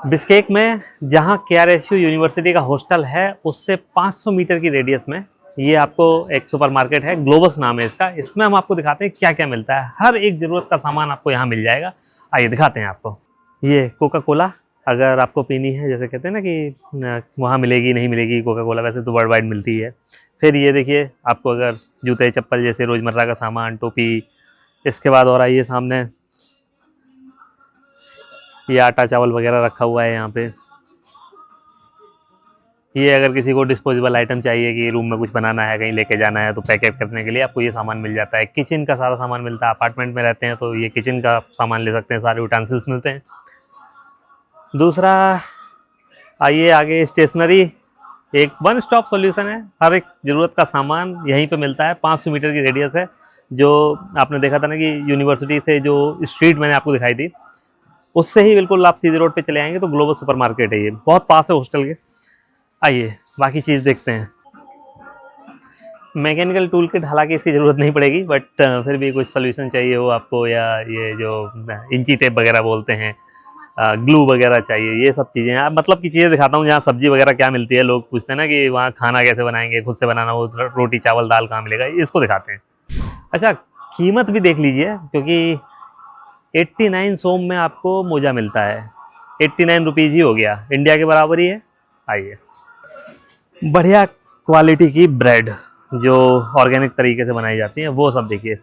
Bishkek में जहाँ KRSU university का हॉस्टल है उससे 500 मीटर की रेडियस में ये आपको एक सुपरमार्केट है, ग्लोबस नाम है इसका। इसमें हम आपको दिखाते हैं क्या क्या मिलता है। हर एक ज़रूरत का सामान आपको यहाँ मिल जाएगा। आइए दिखाते हैं आपको। ये कोका कोला अगर आपको पीनी है, जैसे कहते हैं ना कि वहाँ मिलेगी नहीं मिलेगी कोका कोला, वैसे तो वर्ल्ड वाइड मिलती है। फिर ये देखिए आपको अगर जूते चप्पल जैसे रोज़मर्रा का सामान, टोपी, इसके बाद और आइए सामने ये आटा चावल वगैरह रखा हुआ है यहाँ पे। ये अगर किसी को डिस्पोजेबल आइटम चाहिए कि रूम में कुछ बनाना है, कहीं लेके जाना है, तो पैकेट करने के लिए आपको ये सामान मिल जाता है। किचन का सारा सामान मिलता है। अपार्टमेंट में रहते हैं तो ये किचन का सामान ले सकते हैं, सारे यूटेंसिल्स मिलते हैं। दूसरा आइए आगे स्टेशनरी, एक वन स्टॉप सॉल्यूशन है। हर एक ज़रूरत का सामान यहीं पे मिलता है। 500 मीटर की रेडियस है। जो आपने देखा था ना कि यूनिवर्सिटी से जो स्ट्रीट मैंने आपको दिखाई थी, उससे ही बिल्कुल आप सीधे रोड पे चले आएंगे तो ग्लोबल सुपरमार्केट है। ये बहुत पास है हॉस्टल के। आइए बाकी चीज़ देखते हैं। मैकेनिकल टूल किट हालांकि इसकी ज़रूरत नहीं पड़ेगी, बट फिर भी कुछ सोल्यूशन चाहिए हो आपको, या ये जो इंची टेप वगैरह बोलते हैं, ग्लू वगैरह चाहिए, ये सब चीज़ें। मतलब की चीज़ें दिखाता हूँ जहाँ सब्जी वगैरह क्या मिलती है। लोग पूछते हैं ना कि वहाँ खाना कैसे बनाएंगे, खुद से बनाना हो, रोटी चावल दाल कहाँ मिलेगा, इसको दिखाते हैं। अच्छा, कीमत भी देख लीजिए, क्योंकि 89 सोम में आपको मोजा मिलता है। 89 रुपीज़ ही हो गया, इंडिया के बराबर ही है। आइए, बढ़िया क्वालिटी की ब्रेड जो ऑर्गेनिक तरीके से बनाई जाती है वो सब देखिए।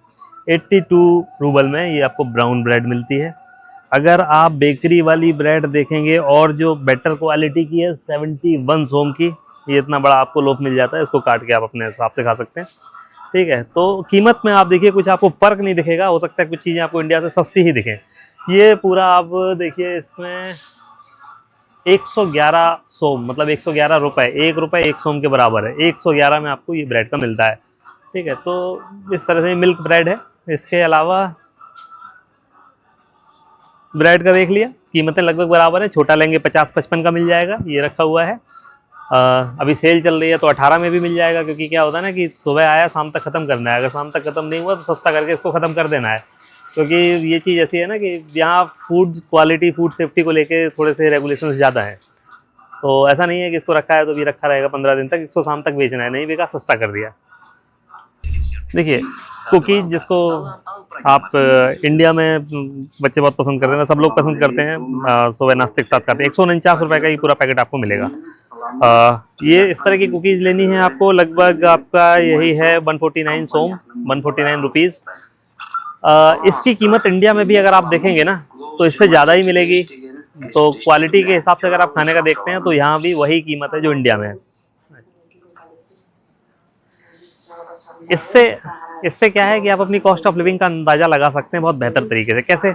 82 रूबल में ये आपको ब्राउन ब्रेड मिलती है। अगर आप बेकरी वाली ब्रेड देखेंगे और जो बेटर क्वालिटी की है 71 सोम की, ये इतना बड़ा आपको लोफ मिल जाता है। इसको काट के आप अपने हिसाब से खा सकते हैं। ठीक है, तो कीमत में आप देखिए कुछ आपको फर्क नहीं दिखेगा। हो सकता है कुछ चीज़ें आपको इंडिया से सस्ती ही दिखें। ये पूरा आप देखिए, इसमें 111 सोम, मतलब 111 रुपये, 1 रुपये 1 सोम के बराबर है। 111 में आपको ये ब्रेड का मिलता है। ठीक है, तो इस तरह से मिल्क ब्रेड है। इसके अलावा ब्रेड का देख लिया, कीमतें लगभग बराबर है। छोटा लेंगे 50-55 का मिल जाएगा, ये रखा हुआ है। अभी सेल चल रही है तो 18 में भी मिल जाएगा, क्योंकि क्या होता है ना कि सुबह आया शाम तक ख़त्म करना है। अगर शाम तक ख़त्म नहीं हुआ तो सस्ता करके इसको ख़त्म कर देना है। क्योंकि ये चीज़ ऐसी है ना कि यहाँ फूड क्वालिटी, फूड सेफ्टी को लेके थोड़े से रेगुलेशंस ज़्यादा हैं। तो ऐसा नहीं है कि इसको रखा है तो भी रखा रहेगा 15 दिन तक, इसको शाम तक बेचना है। नहीं बेचा, सस्ता कर दिया। देखिए कुकीज, जिसको आप इंडिया में बच्चे बहुत पसंद करते हैं, सब लोग पसंद करते हैं, सुबह नाश्ते के साथ खाते हैं। 149 रुपये का ही पूरा पैकेट आपको मिलेगा। ये इस तरह की कुकीज़ लेनी है आपको, लगभग आपका यही है 149 सोम, 149 रुपीज़। इसकी कीमत इंडिया में भी अगर आप देखेंगे ना तो इससे ज़्यादा ही मिलेगी। तो क्वालिटी के हिसाब से अगर आप खाने का देखते हैं तो यहाँ भी वही कीमत है जो इंडिया में है। इससे इससे क्या है कि आप अपनी कॉस्ट ऑफ लिविंग का अंदाज़ा लगा सकते हैं बहुत बेहतर तरीके से। कैसे?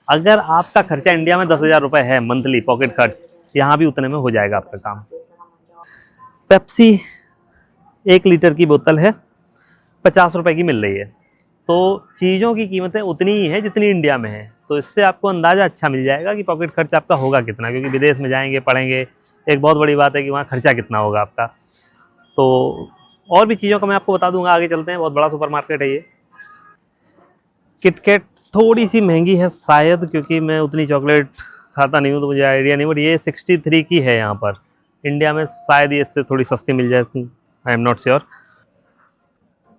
अगर आपका खर्चा इंडिया में 10,000 रुपये है मंथली पॉकेट खर्च, यहाँ भी उतने में हो जाएगा आपका काम। पेप्सी 1 लीटर की बोतल है, 50 रुपये की मिल रही है। तो चीज़ों की कीमतें उतनी ही हैं जितनी इंडिया में है। तो इससे आपको अंदाज़ा अच्छा मिल जाएगा कि पॉकेट खर्च आपका होगा कितना, क्योंकि विदेश में जाएंगे, पढ़ेंगे, एक बहुत बड़ी बात है कि वहाँ खर्चा कितना होगा आपका। तो और भी चीज़ों का मैं आपको बता दूंगा, आगे चलते हैं। बहुत बड़ा सुपरमार्केट है ये। किटकैट थोड़ी सी महंगी है शायद, क्योंकि मैं उतनी चॉकलेट खाता नहीं हूँ तो मुझे आइडिया नहीं, बट ये 63 की है यहाँ पर। इंडिया में शायद ये इससे थोड़ी सस्ती मिल जाए, आई एम नॉट श्योर।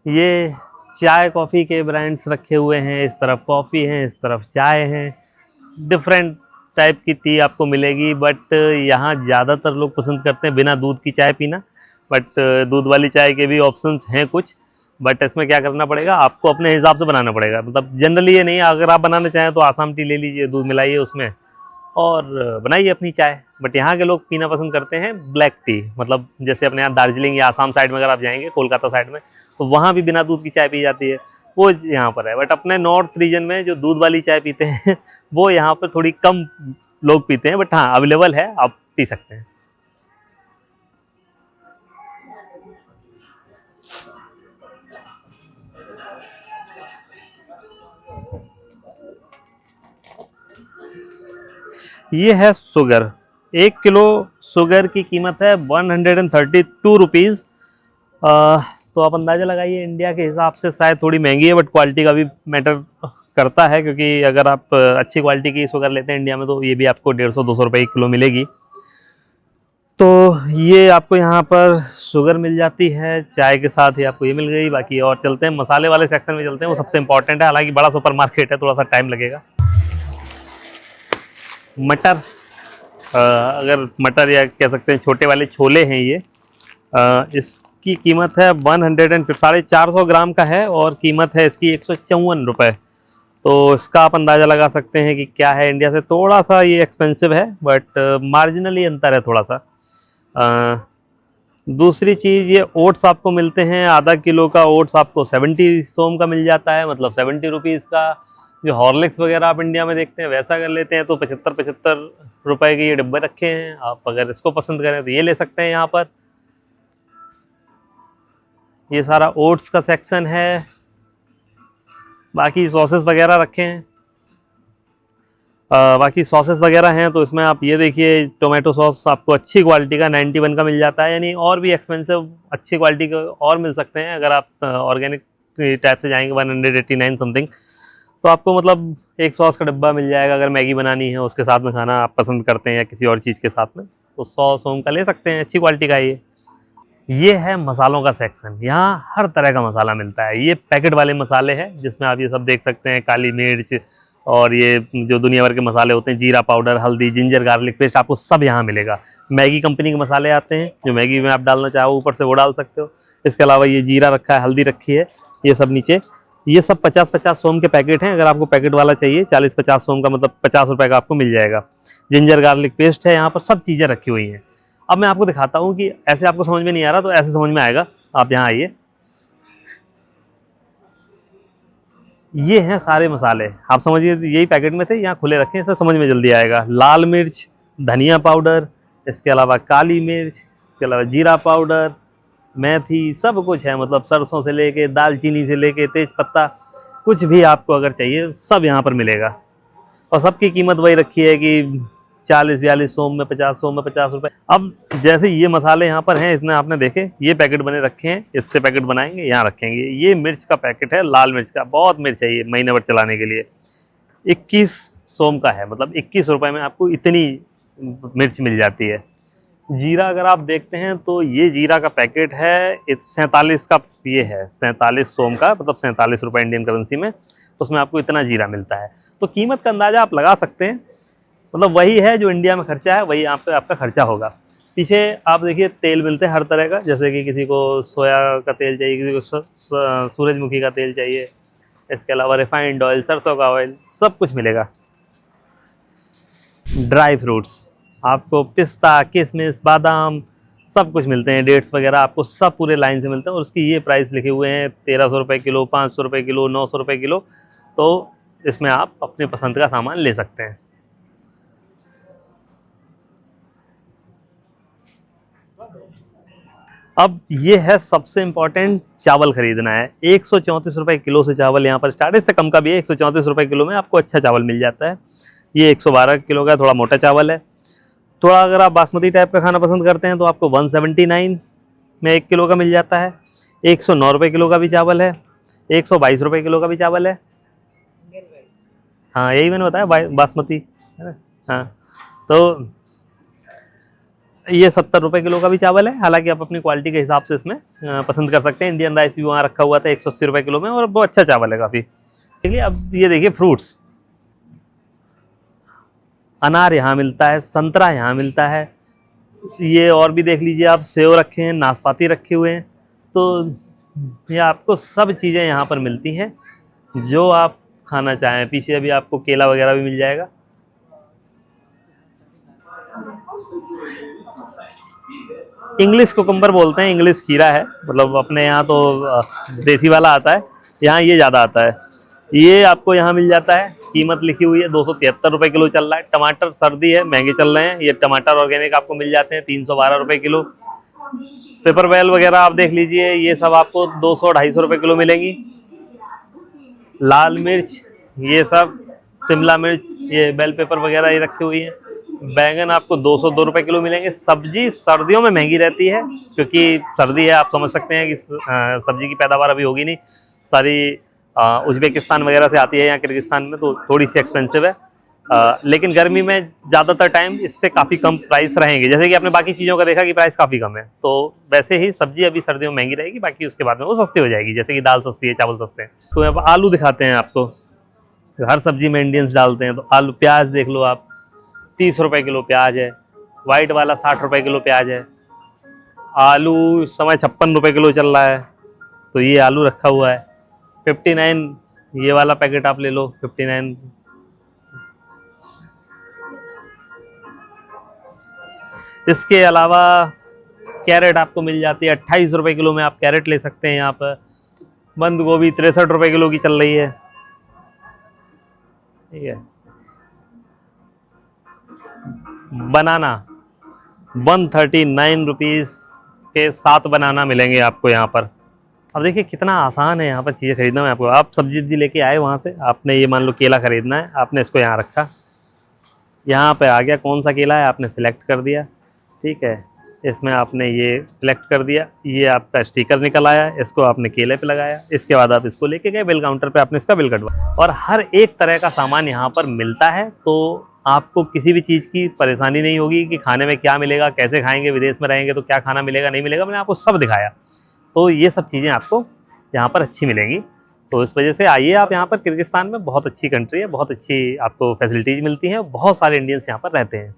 ये चाय कॉफ़ी के ब्रांड्स रखे हुए हैं। इस तरफ कॉफ़ी है, इस तरफ चाय है। डिफरेंट टाइप की टी आपको मिलेगी, बट यहाँ ज़्यादातर लोग पसंद करते हैं बिना दूध की चाय पीना। बट दूध वाली चाय के भी ऑप्शंस हैं कुछ, बट इसमें क्या करना पड़ेगा, आपको अपने हिसाब से बनाना पड़ेगा। मतलब जनरली ये नहीं, अगर आप बनाना चाहें तो आसाम टी ले लीजिए, दूध मिलाइए उसमें और बनाइए अपनी चाय। बट यहाँ के लोग पीना पसंद करते हैं ब्लैक टी। मतलब जैसे अपने यहाँ दार्जिलिंग या आसाम साइड में अगर आप जाएंगे, कोलकाता साइड में, तो वहाँ भी बिना दूध की चाय पी जाती है, वो यहाँ पर है। बट अपने नॉर्थ रीजन में जो दूध वाली चाय पीते हैं वो यहाँ पर थोड़ी कम लोग पीते हैं। बट हाँ, अवेलेबल है, आप पी सकते हैं। ये है शुगर। 1 किलो शुगर की कीमत है 132 रुपीज़। तो आप अंदाज़ा लगाइए, इंडिया के हिसाब से शायद थोड़ी महंगी है, बट क्वालिटी का भी मैटर करता है, क्योंकि अगर आप अच्छी क्वालिटी की शुगर लेते हैं इंडिया में तो ये भी आपको 150-200 रुपये किलो मिलेगी। तो ये आपको यहाँ पर शुगर मिल जाती है, चाय के साथ ही आपको ये मिल गई। बाकी और चलते हैं मसाले वाले सेक्शन में चलते हैं, वो सबसे इंपॉर्टेंट है, हालांकि बड़ा सुपर मार्केट है, थोड़ा सा टाइम लगेगा। मटर, अगर मटर या कह सकते हैं छोटे वाले छोले हैं ये, इसकी कीमत है 450 ग्राम का है और कीमत है इसकी 154 रुपये। तो इसका आप अंदाज़ा लगा सकते हैं कि क्या है, इंडिया से थोड़ा सा ये एक्सपेंसिव है, बट मार्जिनली अंतर है थोड़ा सा। दूसरी चीज़, ये ओट्स आपको मिलते हैं, आधा किलो का ओट्स आपको 70 सोम का मिल जाता है, मतलब 70 रुपीज़ का। जो हॉर्लिक्स वगैरह आप इंडिया में देखते हैं वैसा अगर लेते हैं तो 75 रुपए के ये डिब्बे रखे हैं। आप अगर इसको पसंद करें तो ये ले सकते हैं। यहाँ पर ये सारा ओट्स का सेक्शन है, बाकी सॉसेस वगैरह रखे हैं। बाकी सॉसेस वगैरह हैं तो इसमें आप ये देखिए, टोमेटो सॉस आपको अच्छी क्वालिटी का 91 का मिल जाता है, यानी और भी एक्सपेंसिव अच्छी क्वालिटी के और मिल सकते हैं। अगर आप ऑर्गेनिक टाइप से जाएंगे 189 समथिंग, तो आपको मतलब एक सॉस का डिब्बा मिल जाएगा। अगर मैगी बनानी है उसके साथ में खाना आप पसंद करते हैं या किसी और चीज़ के साथ में, तो 100 सोम का ले सकते हैं, अच्छी क्वालिटी का है ये है मसालों का सेक्शन। यहाँ हर तरह का मसाला मिलता है। ये पैकेट वाले मसाले हैं जिसमें आप ये सब देख सकते हैं, काली मिर्च और ये जो दुनिया भर के मसाले होते हैं, जीरा पाउडर, हल्दी, जिंजर गार्लिक पेस्ट, आपको सब यहाँ मिलेगा। मैगी कंपनी के मसाले आते हैं, जो मैगी में आप डालना चाहो ऊपर से वो डाल सकते हो। इसके अलावा ये जीरा रखा है, हल्दी रखी है, ये सब नीचे। ये सब 50-50 सोम के पैकेट हैं। अगर आपको पैकेट वाला चाहिए 40-50 सोम का, मतलब 50 रुपये का आपको मिल जाएगा। जिंजर गार्लिक पेस्ट है, यहाँ पर सब चीज़ें रखी हुई हैं। अब मैं आपको दिखाता हूँ कि ऐसे आपको समझ में नहीं आ रहा तो ऐसे समझ में आएगा। आप यहाँ आइए, ये हैं सारे मसाले, आप समझिए यही पैकेट में थे, यहाँ खुले रखे हैं, इससे समझ में जल्दी आएगा। लाल मिर्च, धनिया पाउडर, इसके अलावा काली मिर्च, इसके अलावा जीरा पाउडर, मेथी, सब कुछ है। मतलब सरसों से लेके दालचीनी से लेके तेज पत्ता, कुछ भी आपको अगर चाहिए सब यहाँ पर मिलेगा। और सबकी कीमत वही रखी है कि 40-42 सोम में 50, सोम में 50 रुपये। अब जैसे ये मसाले यहाँ पर हैं, इसमें आपने देखे ये पैकेट बने रखे हैं, इससे पैकेट बनाएंगे यहाँ रखेंगे। ये मिर्च का पैकेट है, लाल मिर्च का, बहुत मिर्च है ये महीने भर चलाने के लिए। 21 सोम का है, मतलब 21 रुपये में आपको इतनी मिर्च मिल जाती है। जीरा अगर आप देखते हैं तो ये जीरा का पैकेट है 47 का, ये है 47 सोम का, मतलब 47 रुपये इंडियन करेंसी में। उसमें आपको इतना जीरा मिलता है। तो कीमत का अंदाज़ा आप लगा सकते हैं, मतलब वही है जो इंडिया में खर्चा है वही यहाँ पे आपका खर्चा होगा। पीछे आप देखिए तेल मिलते हैं हर तरह का, जैसे कि किसी को सोया का तेल चाहिए, किसी को सूरजमुखी का तेल चाहिए, इसके अलावा रिफाइंड ऑयल, सरसों का ऑयल, सब कुछ मिलेगा। ड्राई फ्रूट्स आपको पिस्ता, किशमिश, बादाम, सब कुछ मिलते हैं। डेट्स वगैरह आपको सब पूरे लाइन से मिलते हैं। और उसकी ये प्राइस लिखे हुए हैं 1300 रुपये किलो, 500 रुपये किलो, 900 रुपये किलो। तो इसमें आप अपनी पसंद का सामान ले सकते हैं। अब ये है सबसे इम्पोर्टेंट, चावल खरीदना है। 134 रुपये किलो से चावल यहाँ पर स्टार्ट है, इससे कम का भी है। 134 रुपये किलो में आपको अच्छा चावल मिल जाता है। ये 112 किलो का थोड़ा मोटा चावल है। थोड़ा अगर आप बासमती टाइप का खाना पसंद करते हैं तो आपको 179 में 1 किलो का मिल जाता है। 109 रुपये किलो का भी चावल है, 122 रुपये किलो का भी चावल है। हाँ यही मैंने बताया, बासमती है ना। हाँ तो ये 70 रुपये किलो का भी चावल है। हालांकि आप अपनी क्वालिटी के हिसाब से इसमें पसंद कर सकते हैं। इंडियन राइस भी वहाँ रखा हुआ था 180 रुपये किलो में, और बहुत अच्छा चावल है काफ़ी। ठीक है, अब ये देखिए फ्रूट्स, अनार यहाँ मिलता है, संतरा यहाँ मिलता है, ये और भी देख लीजिए आप, सेव रखे हैं, नाशपाती रखे हुए हैं। तो ये आपको सब चीज़ें यहाँ पर मिलती हैं जो आप खाना चाहें। पीछे अभी आपको केला वगैरह भी मिल जाएगा। इंग्लिश कुकुम्बर बोलते हैं, इंग्लिश खीरा है, मतलब अपने यहाँ तो देसी वाला आता है, यहाँ ये ज़्यादा आता है। ये आपको यहाँ मिल जाता है, कीमत लिखी हुई है 273 रुपये किलो चल रहा है। टमाटर सर्दी है, महंगे चल रहे हैं। ये टमाटर ऑर्गेनिक आपको मिल जाते हैं 312 रुपये किलो। पेपर बेल वगैरह आप देख लीजिए, ये सब आपको 200-250 रुपये किलो मिलेंगी। लाल मिर्च, ये सब शिमला मिर्च, ये बेल पेपर वगैरह ये रखी हुई है। बैंगन आपको 202 रुपये किलो मिलेंगे। सब्जी सर्दियों में महंगी रहती है क्योंकि सर्दी है, आप समझ सकते हैं कि सब्जी की पैदावार अभी होगी नहीं, सारी उज़्बेकिस्तान वगैरह से आती है यहाँ किर्गिस्तान में, तो थोड़ी सी एक्सपेंसिव है। लेकिन गर्मी में ज़्यादातर टाइम इससे काफ़ी कम प्राइस रहेंगे। जैसे कि आपने बाकी चीज़ों का देखा कि प्राइस काफ़ी कम है, तो वैसे ही सब्जी अभी सर्दियों में महंगी रहेगी, बाकी उसके बाद में वो सस्ती हो जाएगी। जैसे कि दाल सस्ती है, चावल सस्ते हैं। तो यहाँ पर आलू दिखाते हैं आपको, हर सब्जी में इंडियंस डालते हैं। तो आलू, प्याज देख लो आप, 30 रुपये किलो प्याज है। वाइट वाला 60 रुपये किलो प्याज है। आलू इस समय 56 रुपये किलो चल रहा है, तो ये आलू रखा हुआ है। 59 ये वाला पैकेट आप ले लो, 59। इसके अलावा कैरेट आपको मिल जाती है 28 रुपये किलो में, आप कैरेट ले सकते हैं यहाँ पर। बंद गोभी 63 रुपये किलो की चल रही है, ठीक है। बनाना 139 रुपीज़ के 7 बनाना मिलेंगे आपको यहाँ पर। अब देखिए कितना आसान है यहाँ पर चीज़ें खरीदना। मैं आपको, आप सब्जी लेके आए वहाँ से, आपने ये मान लो केला खरीदना है, आपने इसको यहाँ रखा, यहाँ पे आ गया कौन सा केला है, आपने सिलेक्ट कर दिया, ठीक है। इसमें आपने ये सिलेक्ट कर दिया, ये आपका स्टिकर निकल आया, इसको आपने केले पे लगाया। इसके बाद आप इसको लेके गए बिल काउंटर पे, आपने इसका बिल कटवा। और हर एक तरह का सामान यहाँ पर मिलता है, तो आपको किसी भी चीज़ की परेशानी नहीं होगी कि खाने में क्या मिलेगा, कैसे खाएंगे, विदेश में रहेंगे तो क्या खाना मिलेगा नहीं मिलेगा। मैंने आपको सब दिखाया, तो ये सब चीज़ें आपको यहाँ पर अच्छी मिलेंगी। तो इस वजह से आइए आप यहाँ पर। किर्गिस्तान में बहुत अच्छी कंट्री है, बहुत अच्छी आपको फैसिलिटीज़ मिलती हैं, बहुत सारे इंडियंस यहाँ पर रहते हैं।